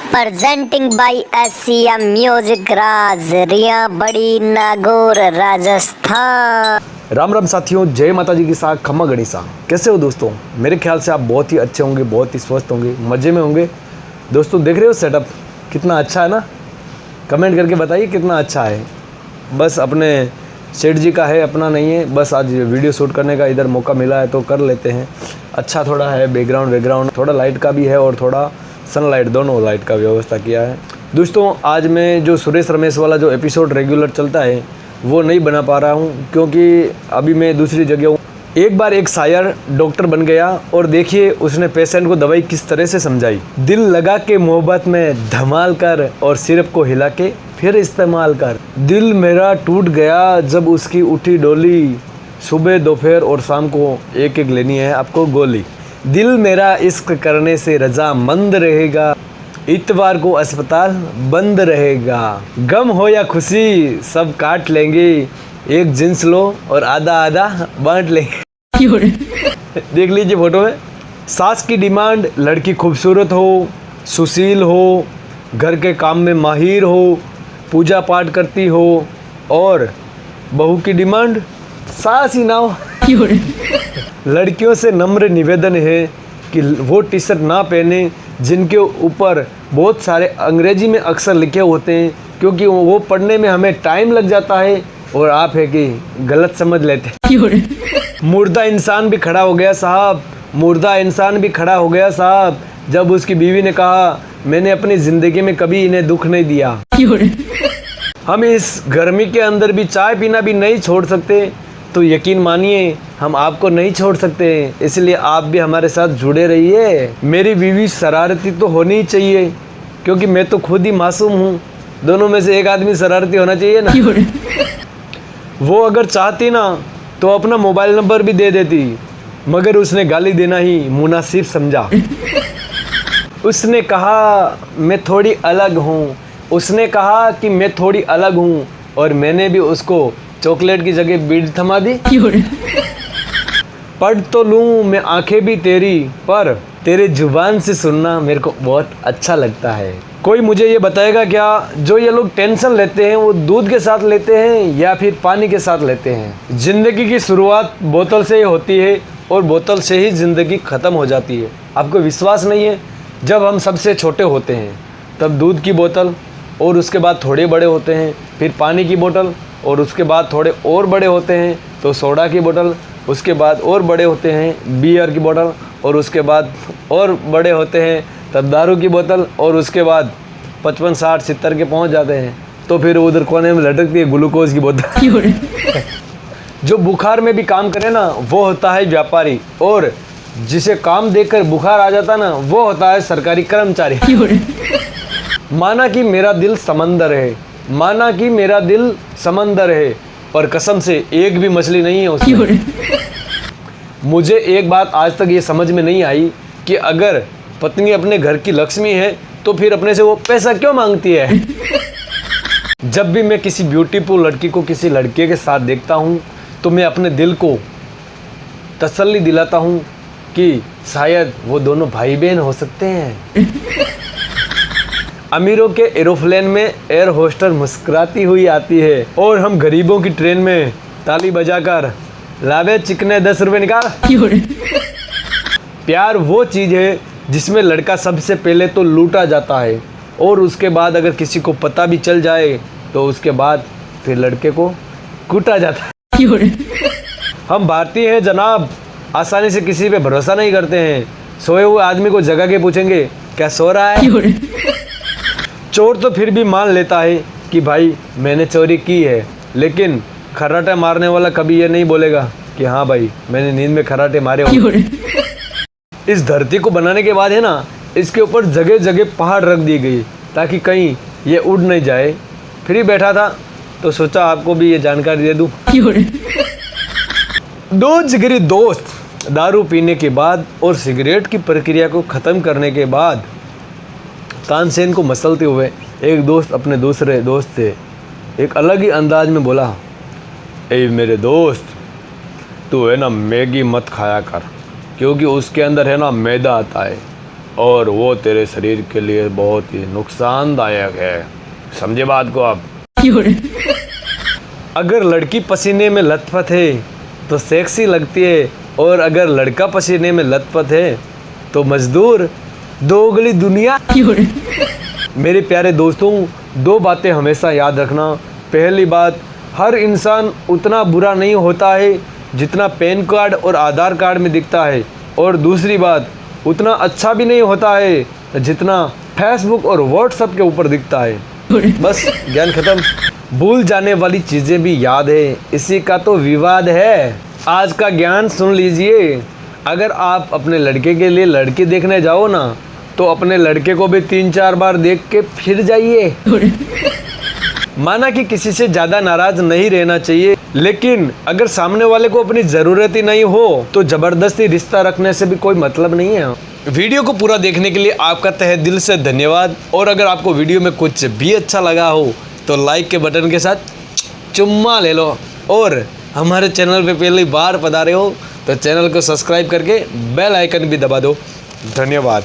presenting by SCM Music Raj, रिया बड़ी नागौर राजस्थान। राम राम साथियों, जय माता जी की साथ खम्मा गणिसा। कैसे हो दोस्तों? मेरे ख्याल से आप बहुत ही अच्छे होंगे, बहुत ही स्वस्थ होंगे, मज़े में होंगे। दोस्तों देख रहे हो सेटअप कितना अच्छा है ना? कमेंट करके बताइए कितना अच्छा है। बस अपने सेठ जी का है, अपना नहीं है। बस आज वीडियो शूट करने का इधर मौका मिला है तो कर लेते हैं। अच्छा थोड़ा है, बैकग्राउंड थोड़ा लाइट का भी है और थोड़ा सनलाइट, दोनों लाइट का व्यवस्था किया है। दोस्तों आज मैं जो सुरेश रमेश वाला जो एपिसोड रेगुलर चलता है वो नहीं बना पा रहा हूँ, क्योंकि अभी मैं दूसरी जगह हूँ। एक बार एक शायर डॉक्टर बन गया और देखिए उसने पेशेंट को दवाई किस तरह से समझाई। दिल लगा के मोहब्बत में धमाल कर और सिरप को हिला के फिर इस्तेमाल कर। दिल मेरा टूट गया जब उसकी उठी डोली, सुबह दोपहर और शाम को एक एक लेनी है आपको गोली। दिल मेरा इश्क करने से रजामंद रहेगा, इतवार को अस्पताल बंद रहेगा। गम हो या खुशी सब काट लेंगे, एक जिन्स लो और आधा आधा बांट लेंगे। देख लीजिए फोटो में। सास की डिमांड लड़की खूबसूरत हो, सुशील हो, घर के काम में माहिर हो, पूजा पाठ करती हो, और बहू की डिमांड सास ही ना हो। लड़कियों से नम्र निवेदन है कि वो टी शर्ट ना पहने जिनके ऊपर बहुत सारे अंग्रेजी में अक्षर लिखे होते हैं, क्योंकि वो पढ़ने में हमें टाइम लग जाता है और आप है कि गलत समझ लेते हैं। मुर्दा इंसान भी खड़ा हो गया साहब, मुर्दा इंसान भी खड़ा हो गया साहब, जब उसकी बीवी ने कहा मैंने अपनी ज़िंदगी में कभी इन्हें दुख नहीं दिया। हम इस गर्मी के अंदर भी चाय पीना भी नहीं छोड़ सकते, तो यकीन मानिए हम आपको नहीं छोड़ सकते। इसलिए आप भी हमारे साथ जुड़े रहिए। मेरी बीवी शरारती तो होनी ही चाहिए, क्योंकि मैं तो खुद ही मासूम हूँ। दोनों में से एक आदमी शरारती होना चाहिए ना। वो अगर चाहती ना तो अपना मोबाइल नंबर भी दे देती, मगर उसने गाली देना ही मुनासिब समझा। उसने कहा मैं थोड़ी अलग हूँ, उसने कहा कि मैं थोड़ी अलग हूँ, और मैंने भी उसको चॉकलेट की जगह बीड़ थमा दी। पढ़ तो लूँ मैं आंखें भी तेरी, पर तेरे जुबान से सुनना मेरे को बहुत अच्छा लगता है। कोई मुझे ये बताएगा क्या, जो ये लोग टेंशन लेते हैं वो दूध के साथ लेते हैं या फिर पानी के साथ लेते हैं? जिंदगी की शुरुआत बोतल से ही होती है और बोतल से ही ज़िंदगी ख़त्म हो जाती है। आपको विश्वास नहीं है? जब हम सबसे छोटे होते हैं तब दूध की बोतल, और उसके बाद थोड़े बड़े होते हैं फिर पानी की बोतल, और उसके बाद थोड़े और बड़े होते हैं तो सोडा की बोतल, उसके बाद और बड़े होते हैं बियर की बोतल, और उसके बाद और बड़े होते हैं तब दारू की बोतल, और उसके बाद 55 60 70 के पहुंच जाते हैं तो फिर उधर कोने में लटकती है ग्लूकोज की बोतल। जो बुखार में भी काम करे ना वो होता है व्यापारी, और जिसे काम देखकर बुखार आ जाता ना वो होता है सरकारी कर्मचारी। माना कि मेरा दिल समंदर है, माना कि मेरा दिल समंदर है, पर कसम से एक भी मछली नहीं है उसमें। मुझे एक बात आज तक ये समझ में नहीं आई कि अगर पत्नी अपने घर की लक्ष्मी है तो फिर अपने से वो पैसा क्यों मांगती है। जब भी मैं किसी ब्यूटीफुल लड़की को किसी लड़के के साथ देखता हूँ तो मैं अपने दिल को तसल्ली दिलाता हूँ कि शायद वो दोनों भाई बहन हो सकते हैं। अमीरों के एरोप्लेन में एयर होस्टर मुस्कुराती हुई आती है, और हम गरीबों की ट्रेन में ताली बजाकर लावे चिकने 10 रुपए निकाल। प्यार वो चीज़ है जिसमें लड़का सबसे पहले तो लूटा जाता है, और उसके बाद अगर किसी को पता भी चल जाए तो उसके बाद फिर लड़के को कूटा जाता है। हम भारतीय हैं जनाब, आसानी से किसी पे भरोसा नहीं करते हैं। सोए हुए आदमी को जगा के पूछेंगे क्या सो रहा है? चोर तो फिर भी मान लेता है कि भाई मैंने चोरी की है, लेकिन खर्राटे मारने वाला कभी ये नहीं बोलेगा कि हाँ भाई मैंने नींद में खर्राटे मारे हो। इस धरती को बनाने के बाद है ना, इसके ऊपर जगह जगह पहाड़ रख दी गई ताकि कहीं ये उड़ नहीं जाए। फ्री बैठा था तो सोचा आपको भी ये जानकारी दे दूँ। दो जिगरी दोस्त दारू पीने के बाद और सिगरेट की प्रक्रिया को ख़त्म करने के बाद तानसेन को मसलते हुए एक दोस्त अपने दूसरे दोस्त से एक अलग ही अंदाज में बोला, ए मेरे दोस्त, तू है ना मैगी मत खाया कर, क्योंकि उसके अंदर है ना मैदा आता है, और वो तेरे शरीर के लिए बहुत ही नुकसानदायक है। समझे बात को आप? अगर लड़की पसीने में लथपथ है तो सेक्सी लगती है, और अगर लड़का पसीने में लथपथ है तो मजदूर। दोगली दुनिया। मेरे प्यारे दोस्तों, दो बातें हमेशा याद रखना। पहली बात, हर इंसान उतना बुरा नहीं होता है जितना पैन कार्ड और आधार कार्ड में दिखता है, और दूसरी बात, उतना अच्छा भी नहीं होता है जितना फेसबुक और व्हाट्सएप के ऊपर दिखता है। बस ज्ञान खत्म। भूल जाने वाली चीज़ें भी याद है, इसी का तो विवाद है। आज का ज्ञान सुन लीजिए। अगर आप अपने लड़के के लिए लड़की देखने जाओ ना, तो अपने लड़के को भी 3-4 बार देख के फिर जाइए। माना कि किसी से ज़्यादा नाराज नहीं रहना चाहिए, लेकिन अगर सामने वाले को अपनी ज़रूरत ही नहीं हो तो ज़बरदस्ती रिश्ता रखने से भी कोई मतलब नहीं है। वीडियो को पूरा देखने के लिए आपका तहे दिल से धन्यवाद। और अगर आपको वीडियो में कुछ भी अच्छा लगा हो तो लाइक के बटन के साथ चुम्मा ले लो, और हमारे चैनल पे पहली बार पधारे हो तो चैनल को सब्सक्राइब करके बेल आइकन भी दबा दो। धन्यवाद।